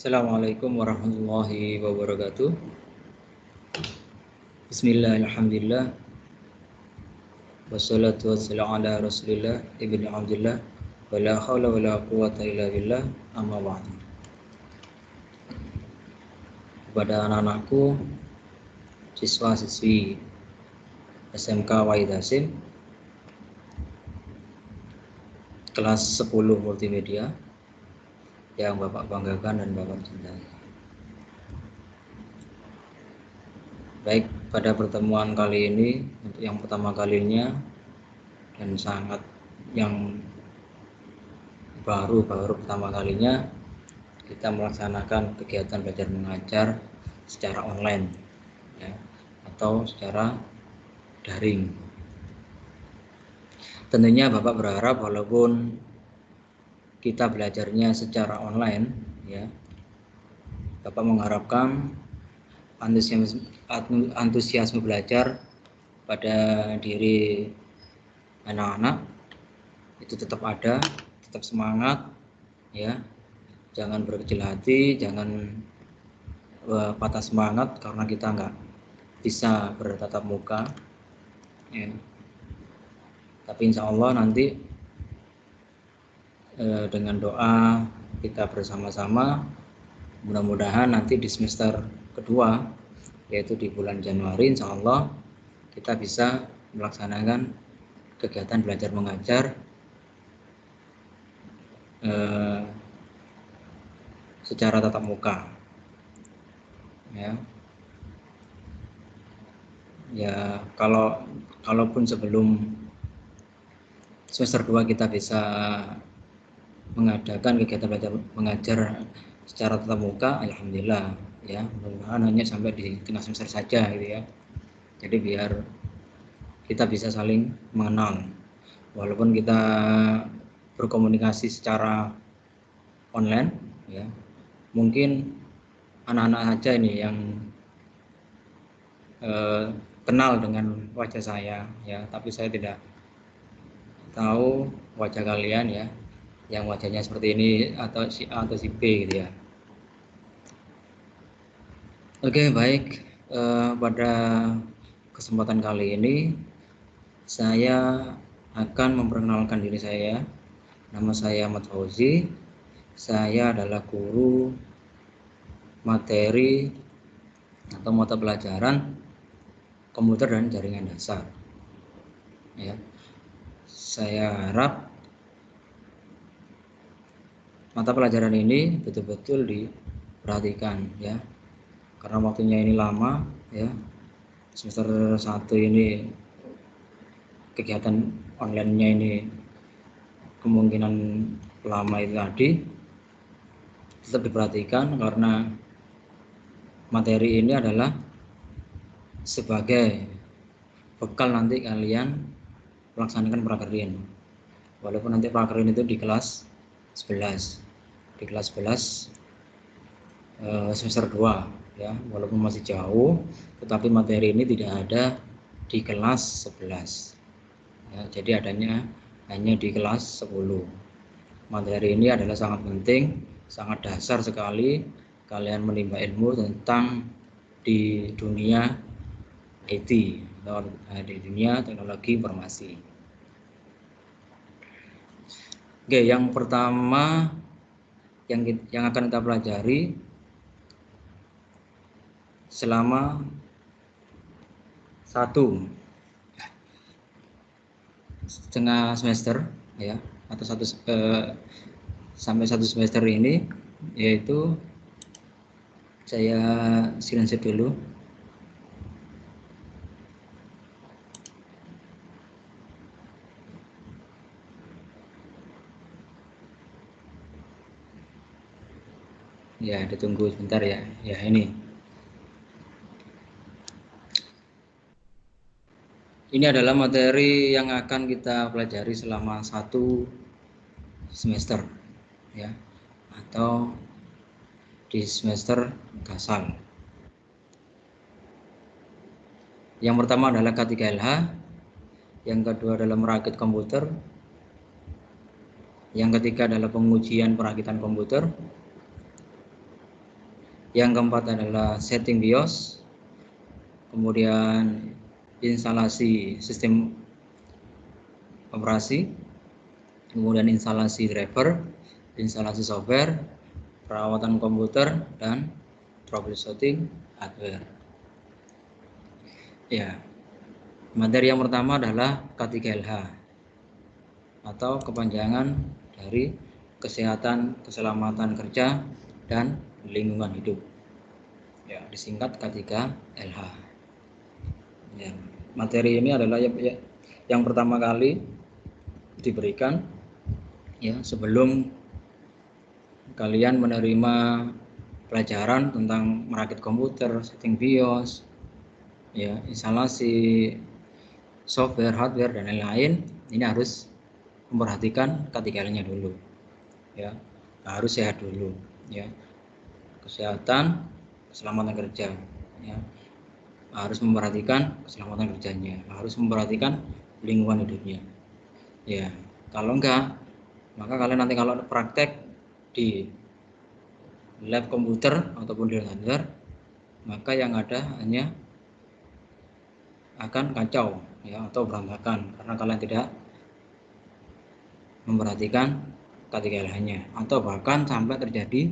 Assalamualaikum warahmatullahi wabarakatuh. Bismillahirrahmanirrahim. Wassalatu wassalamu ala Rasulillah ibni Abdillah wala haula wala quwata illa billah amma ba'du. Kepada anak-anakku, siswa-siswi SMK Wahid Hasim kelas 10 multimedia yang Bapak banggakan dan Bapak cintai. Baik, pada pertemuan kali ini untuk yang pertama kalinya dan sangat yang baru pertama kalinya kita melaksanakan kegiatan belajar mengajar secara online ya, atau secara daring. Tentunya Bapak berharap walaupun kita belajarnya secara online ya, Bapak mengharapkan antusiasme belajar pada diri anak-anak itu tetap ada, tetap semangat ya. Jangan berkecil hati, jangan patah semangat karena kita nggak bisa bertatap muka ya. Tapi insya Allah nanti dengan doa kita bersama-sama, mudah-mudahan nanti di semester kedua, yaitu di bulan Januari, insya Allah kita bisa melaksanakan kegiatan belajar mengajar secara tatap muka ya. Kalaupun sebelum semester 2 kita bisa mengadakan kegiatan belajar mengajar secara tatap muka, alhamdulillah ya, mudah-mudahan hanya sampai di tengah semester saja gitu ya. Jadi biar kita bisa saling mengenal walaupun kita berkomunikasi secara online ya. Mungkin anak-anak saja ini yang kenal dengan wajah saya ya, tapi saya tidak tahu wajah kalian ya, yang wajahnya seperti ini atau si A atau si B gitu ya. Oke, baik, pada kesempatan kali ini saya akan memperkenalkan diri saya. Nama saya Ahmad Fauzi. Saya adalah guru materi atau mata pelajaran komputer dan jaringan dasar ya. Saya harap mata pelajaran ini betul-betul diperhatikan ya, karena waktunya ini lama ya. Semester 1 ini kegiatan online-nya ini kemungkinan lama itu tadi, tetap diperhatikan karena materi ini adalah sebagai bekal nanti kalian melaksanakan prakerin. Walaupun nanti prakerin itu di kelas 11 semester 2 ya, walaupun masih jauh, tetapi materi ini tidak ada di kelas 11 ya, jadi adanya hanya di kelas 10. Materi ini adalah sangat penting, sangat dasar sekali kalian menimba ilmu tentang di dunia IT atau di dunia teknologi informasi. Oke, yang pertama yang akan kita pelajari selama setengah semester ya, atau sampai 1 semester ini, yaitu saya screenshot dulu. Ya, ditunggu sebentar ya. Ya, ini. Ini adalah materi yang akan kita pelajari selama 1 semester ya, atau di semester gasal. Yang pertama adalah K3LH, yang kedua adalah merakit komputer, yang ketiga adalah pengujian perakitan komputer, Yang keempat adalah setting BIOS, kemudian instalasi sistem operasi, kemudian instalasi driver, instalasi software, perawatan komputer, dan troubleshooting hardware. Ya, materi yang pertama adalah K3LH atau kepanjangan dari kesehatan, keselamatan kerja, dan lingkungan hidup. Ya, disingkat K3LH. Ya, materi ini adalah yang pertama kali diberikan ya sebelum kalian menerima pelajaran tentang merakit komputer, setting BIOS, ya, instalasi software, hardware, dan lain-lain. Ini harus memperhatikan K3L-nya dulu, ya, harus sehat dulu, ya, kesehatan, keselamatan kerja, ya, harus memperhatikan keselamatan kerjanya, harus memperhatikan lingkungan hidupnya, ya. Kalau enggak, maka kalian nanti kalau praktek di lab komputer ataupun di hardware, maka yang ada hanya akan kacau, ya, atau berantakan karena kalian tidak memperhatikan K3LH-nya, atau bahkan sampai terjadi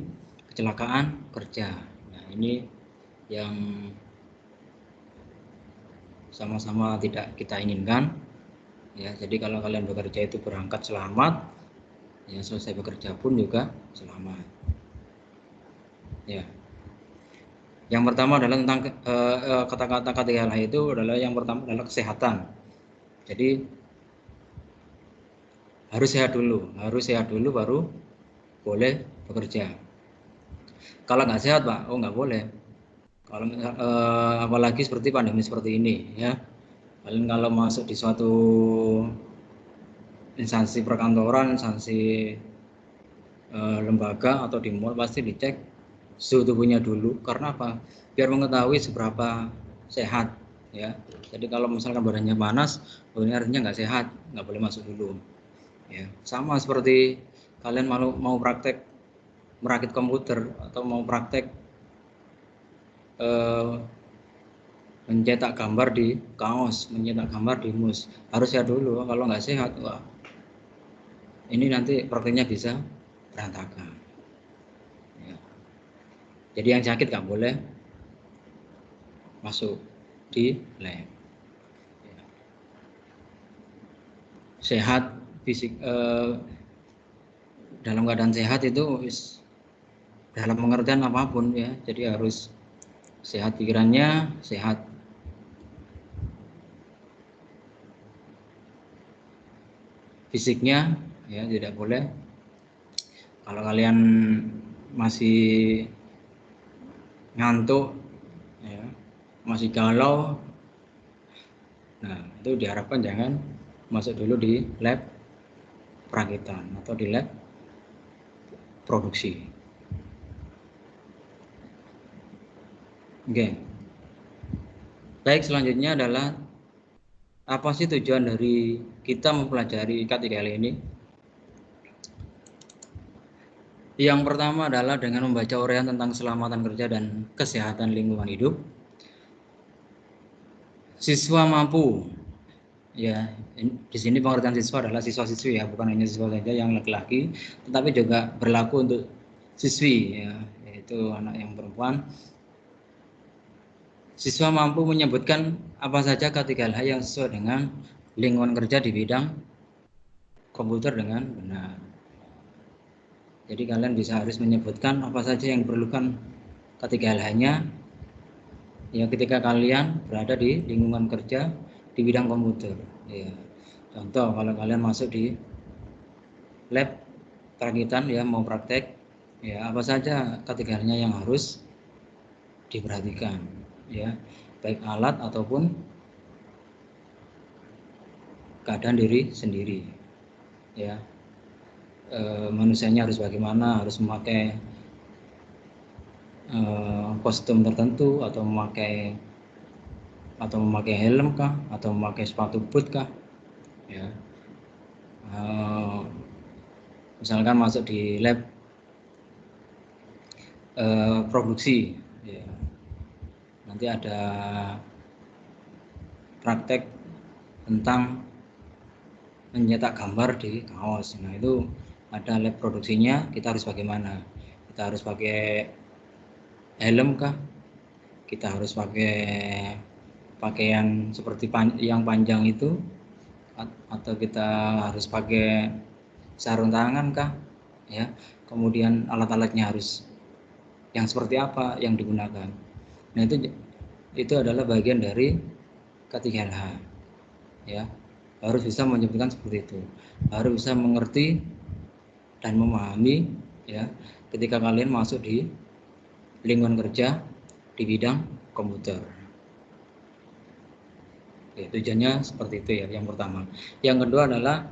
kecelakaan kerja. Nah, ini yang sama-sama tidak kita inginkan, ya. Jadi kalau kalian bekerja itu berangkat selamat, ya, selesai bekerja pun juga selamat, ya. Yang pertama adalah tentang kata-kata K3LH itu adalah yang pertama adalah kesehatan. Jadi harus sehat dulu baru boleh bekerja. Kalau nggak sehat, Pak, nggak boleh. Kalau apalagi seperti pandemi seperti ini, ya, kalian kalau masuk di suatu instansi perkantoran, instansi lembaga atau di mall, pasti dicek suhu tubuhnya dulu. Karena apa? Biar mengetahui seberapa sehat, ya. Jadi kalau misalkan badannya panas, ini artinya nggak sehat, nggak boleh masuk dulu, ya. Sama seperti kalian mau praktek merakit komputer atau mau praktek mencetak gambar di kaos, mencetak gambar di mus, harus sehat dulu. Kalau nggak sehat, wah, ini nanti prakteknya bisa berantakan, ya. Jadi yang sakit nggak boleh masuk di lab, ya. Sehat fisik, dalam keadaan sehat itu dalam pengertian apapun, ya. Jadi harus sehat pikirannya, sehat fisiknya, ya. Tidak boleh kalau kalian masih ngantuk, ya, masih galau, nah itu diharapkan jangan masuk dulu di lab perakitan atau di lab produksi. Oke. Baik, selanjutnya adalah apa sih tujuan dari kita mempelajari K3L ini? Yang pertama adalah dengan membaca uraian tentang keselamatan kerja dan kesehatan lingkungan hidup, siswa mampu, ya, di sini pengertian siswa adalah siswa-siswi, ya, bukan hanya siswa saja yang laki-laki, tetapi juga berlaku untuk siswi, ya, yaitu anak yang perempuan. Siswa mampu menyebutkan apa saja K3L yang sesuai dengan lingkungan kerja di bidang komputer dengan benar. Jadi kalian harus menyebutkan apa saja yang diperlukan K3L-nya, ya, ketika kalian berada di lingkungan kerja di bidang komputer, ya. Contoh, kalau kalian masuk di lab perakitan, ya, mau praktek, ya, apa saja K3L-nya yang harus diperhatikan, ya, baik alat ataupun keadaan diri sendiri, ya. Manusianya harus bagaimana, harus memakai kostum tertentu atau memakai helm kah, atau memakai sepatu boot kah, ya. Misalkan masuk di lab produksi. Ya. Nanti ada praktek tentang mencetak gambar di kaos. Nah itu ada lab produksinya. Kita harus bagaimana? Kita harus pakai helm kah? Kita harus pakai pakaian seperti yang panjang itu, atau kita harus pakai sarung tangan kah? Ya. Kemudian alat-alatnya harus yang seperti apa yang digunakan. Nah itu adalah bagian dari K3LH. Ya, harus bisa menyebutkan seperti itu, harus bisa mengerti dan memahami ya ketika kalian masuk di lingkungan kerja di bidang komputer. Ya, tujuannya seperti itu ya, yang pertama. Yang kedua adalah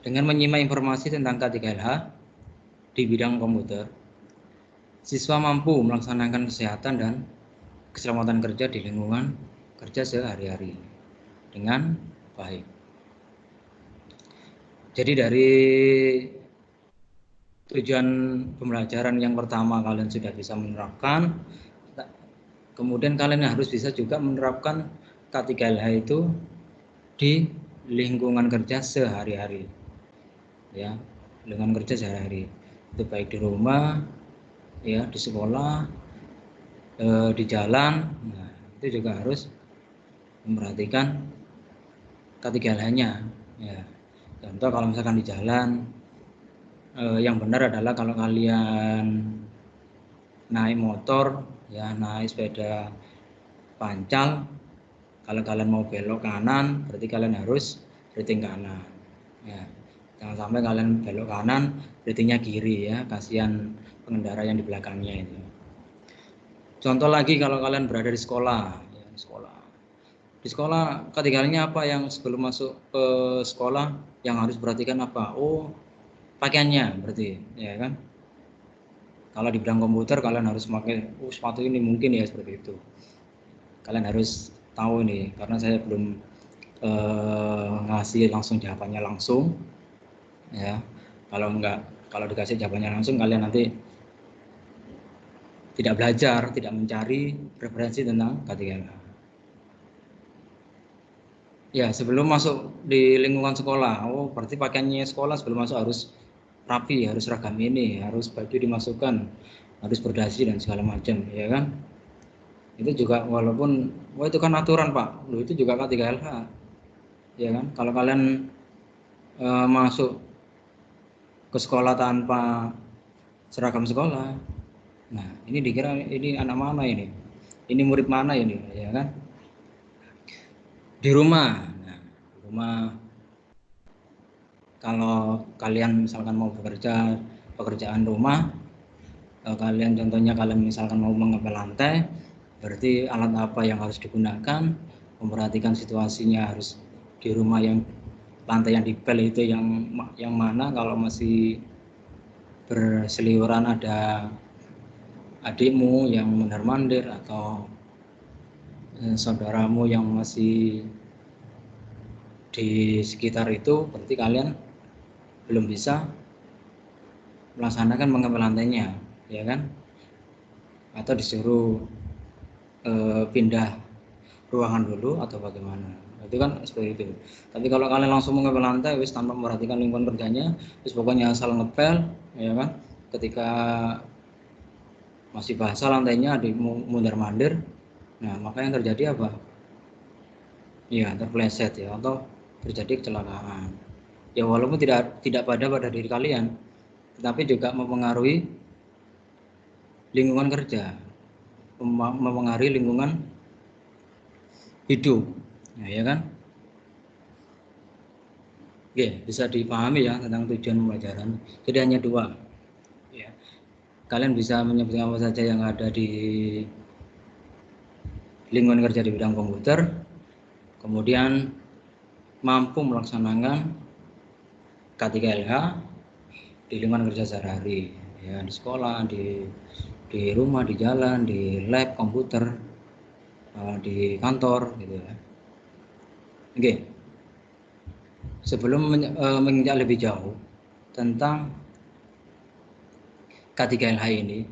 dengan menyimak informasi tentang K3LH di bidang komputer, siswa mampu melaksanakan kesehatan dan keselamatan kerja di lingkungan kerja sehari-hari dengan baik. Jadi dari tujuan pembelajaran yang pertama kalian sudah bisa menerapkan, kemudian kalian harus bisa juga menerapkan K3LH itu di lingkungan kerja sehari-hari. Ya, lingkungan kerja sehari-hari. Itu baik di rumah, ya, di sekolah, di jalan. Nah, itu juga harus memperhatikan K3LH-nya. Ya. Contoh kalau misalkan di jalan, yang benar adalah kalau kalian naik motor, ya naik sepeda pancal, kalau kalian mau belok kanan, berarti kalian harus rating kanan. Ya, jangan sampai kalian belok kanan, ratingnya kiri ya, kasihan pengendara yang di belakangnya itu. Contoh lagi kalau kalian berada di sekolah, ya, di sekolah ketiganya apa yang sebelum masuk ke sekolah yang harus perhatikan apa? Oh, pakaiannya berarti, ya kan? Kalau di bidang komputer kalian harus pakai sepatu ini mungkin ya seperti itu. Kalian harus tahu nih, karena saya belum ngasih langsung jawabannya langsung, ya. Kalau dikasih jawabannya langsung kalian nanti tidak belajar, tidak mencari referensi tentang K3LH. Ya, sebelum masuk di lingkungan sekolah, oh berarti pakaiannya sekolah sebelum masuk harus rapi, harus seragam ini, harus baju dimasukkan, harus berdasi dan segala macam, ya kan? Itu juga walaupun, itu kan aturan Pak, itu juga K3LH, ya kan? Kalau kalian masuk ke sekolah tanpa seragam sekolah, nah ini dikira ini anak mana ini murid mana ini, ya kan? Di rumah, nah, di rumah kalau kalian misalkan mau bekerja pekerjaan rumah, kalian contohnya kalian misalkan mau mengepel lantai, berarti alat apa yang harus digunakan, memperhatikan situasinya harus di rumah yang lantai yang dipel itu yang mana, kalau masih berseliweran ada adikmu yang mondar-mandir atau saudaramu yang masih di sekitar itu, berarti kalian belum bisa melaksanakan mengepel lantainya, ya kan? Atau disuruh pindah ruangan dulu atau bagaimana, itu kan seperti itu. Tapi kalau kalian langsung mengepel lantai wis tanpa memperhatikan lingkungan kerjanya, wis pokoknya asal ngepel, ya kan? Ketika masih basah lantainya ada mondar-mandir, nah maka yang terjadi apa? Ya terpeleset ya, atau terjadi kecelakaan. Ya walaupun tidak pada diri kalian, tetapi juga mempengaruhi lingkungan kerja, mempengaruhi lingkungan hidup, nah, ya kan? Oke, bisa dipahami ya tentang tujuan pembelajaran. Jadi hanya dua. Ya. Kalian bisa menyebutkan apa saja yang ada di lingkungan kerja di bidang komputer, kemudian mampu melaksanakan K3LH di lingkungan kerja sehari-hari, ya di sekolah, di rumah, di jalan, di lab komputer, di kantor, gitu ya. Oke. Sebelum menginjak lebih jauh tentang K3LH ini,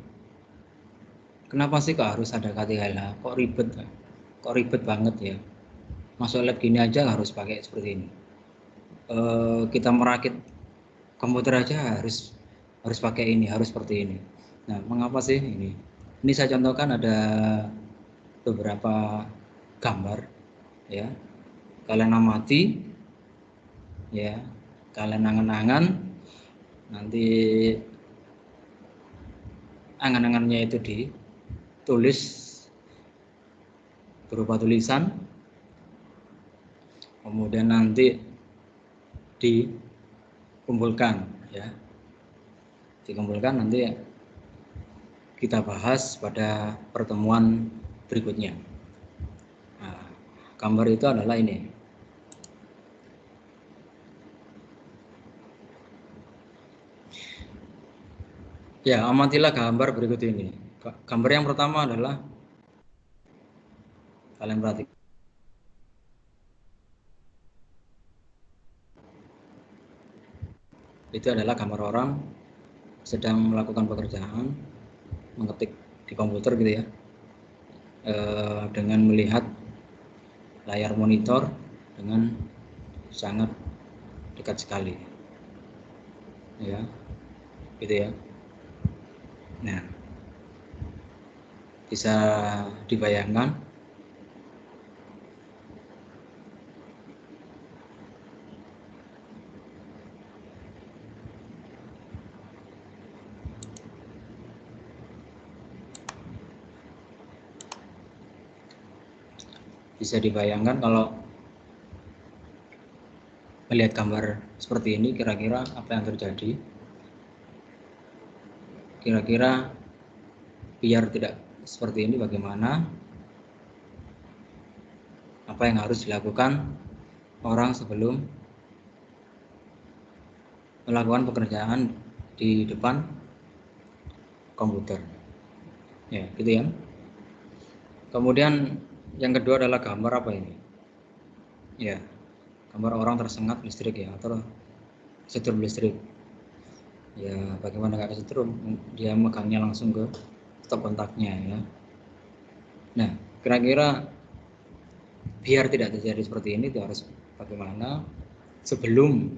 Kenapa sih kok harus ada KTLH? Kok ribet banget ya? Masuk lab gini aja harus pakai seperti ini. Kita merakit komputer aja harus pakai ini, harus seperti ini. Nah, mengapa sih ini? Ini saya contohkan ada beberapa gambar, ya. Kalian amati, ya. Kalian angan-angan, nanti angan-angannya itu ditulis berupa tulisan, kemudian nanti dikumpulkan, ya. Dikumpulkan nanti kita bahas pada pertemuan berikutnya. Nah, gambar itu adalah ini. Ya, amatilah gambar berikut ini. Gambar yang pertama adalah kalian perhatikan. Itu adalah gambar orang sedang melakukan pekerjaan, mengetik di komputer gitu ya, dengan melihat layar monitor dengan sangat dekat sekali, ya, gitu ya. Nah, bisa dibayangkan kalau melihat gambar seperti ini, kira-kira apa yang terjadi? Kira-kira biar tidak seperti ini bagaimana? Apa yang harus dilakukan orang sebelum melakukan pekerjaan di depan komputer? Ya, gitu ya. Kemudian yang kedua adalah gambar apa ini? Ya, gambar orang tersengat listrik ya, atau kesetrum listrik. Ya, bagaimana nggak kesetrum? Dia megangnya langsung ke stop kontaknya ya. Nah, kira-kira biar tidak terjadi seperti ini itu harus bagaimana sebelum,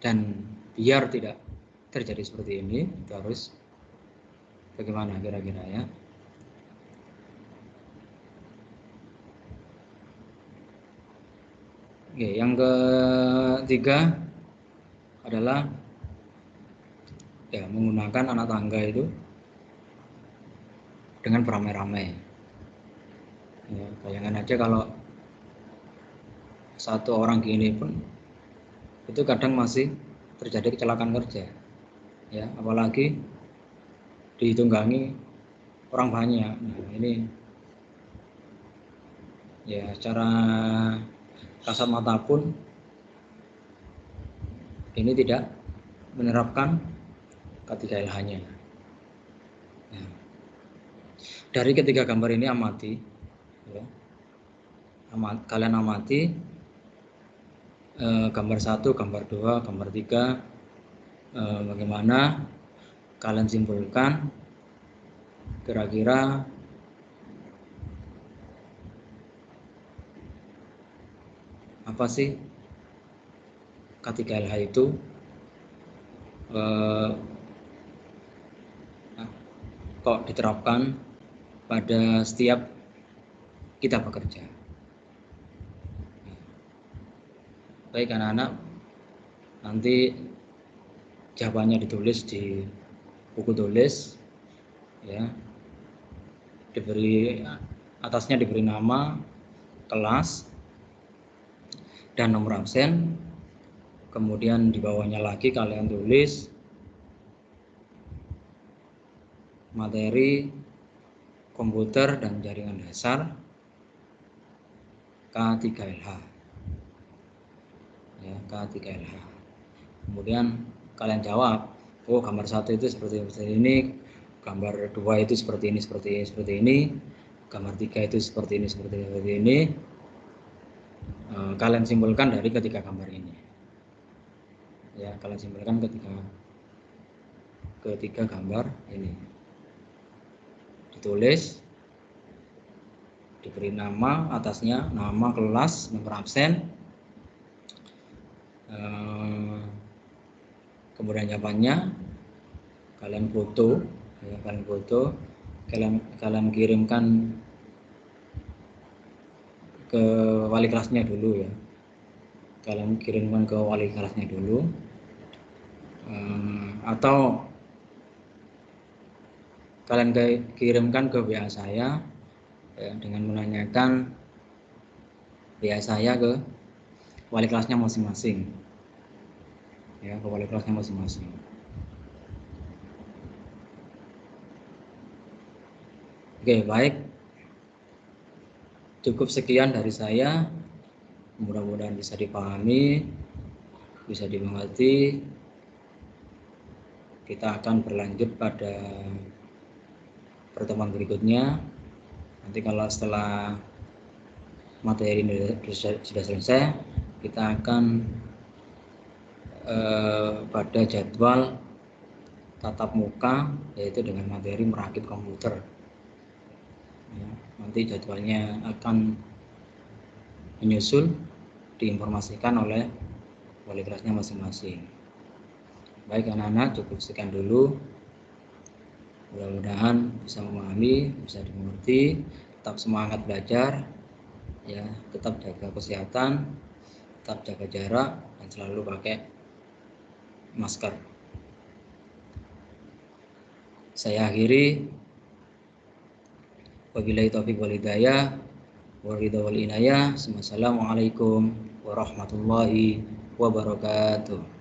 dan biar tidak terjadi seperti ini itu harus bagaimana kira-kira ya. Oke, yang ketiga adalah ya menggunakan anak tangga itu dengan beramai-ramai. Ya, bayangkan aja kalau satu orang gini pun itu kadang masih terjadi kecelakaan kerja, ya, apalagi ditunggangi orang banyak. Nah, ini ya secara kasat mata pun ini tidak menerapkan K3LH-nya. Nah, dari ketiga gambar ini amati, ya, kalian amati gambar 1, gambar 2, gambar 3, bagaimana kalian simpulkan kira-kira apa sih K3LH itu, kok diterapkan pada setiap kita bekerja. Baik anak-anak, nanti jawabannya ditulis di buku tulis, ya, atasnya diberi nama, kelas, dan nomor absen. Kemudian di bawahnya lagi kalian tulis materi komputer dan jaringan dasar K3LH. Ya, K3LH. Kemudian kalian jawab, oh gambar 1 itu seperti ini, gambar 2 itu seperti ini, gambar 3 itu seperti ini. Kalian simpulkan dari ketiga gambar ini. Ya, kalian simpulkan ketiga gambar ini. ditulis, diberi nama atasnya, nama, kelas, nomor absen, kemudian jawabannya kalian foto, kalian kirimkan ke wali kelasnya dulu ya. Kalian kirimkan ke wali kelasnya dulu, atau kalian kirimkan ke WA saya ya, dengan menanyakan WA saya ke wali kelasnya masing-masing ya, ke wali kelasnya masing-masing. Oke, baik, cukup sekian dari saya, mudah-mudahan bisa dipahami, bisa dimengerti. Kita akan berlanjut pada pertemuan berikutnya. Nanti kalau setelah materi ini sudah selesai, kita akan pada jadwal tatap muka, yaitu dengan materi merakit komputer ya, nanti jadwalnya akan menyusul, diinformasikan oleh wali kelasnya masing-masing. Baik anak-anak, cukup sekian dulu. Mudah-mudahan bisa memahami, bisa dimengerti. Tetap semangat belajar ya, tetap jaga kesehatan, tetap jaga jarak, dan selalu pakai masker. Saya akhiri, wabillahi taufiq wal hidayah, waridha wal inayah. Assalamualaikum warahmatullahi wabarakatuh.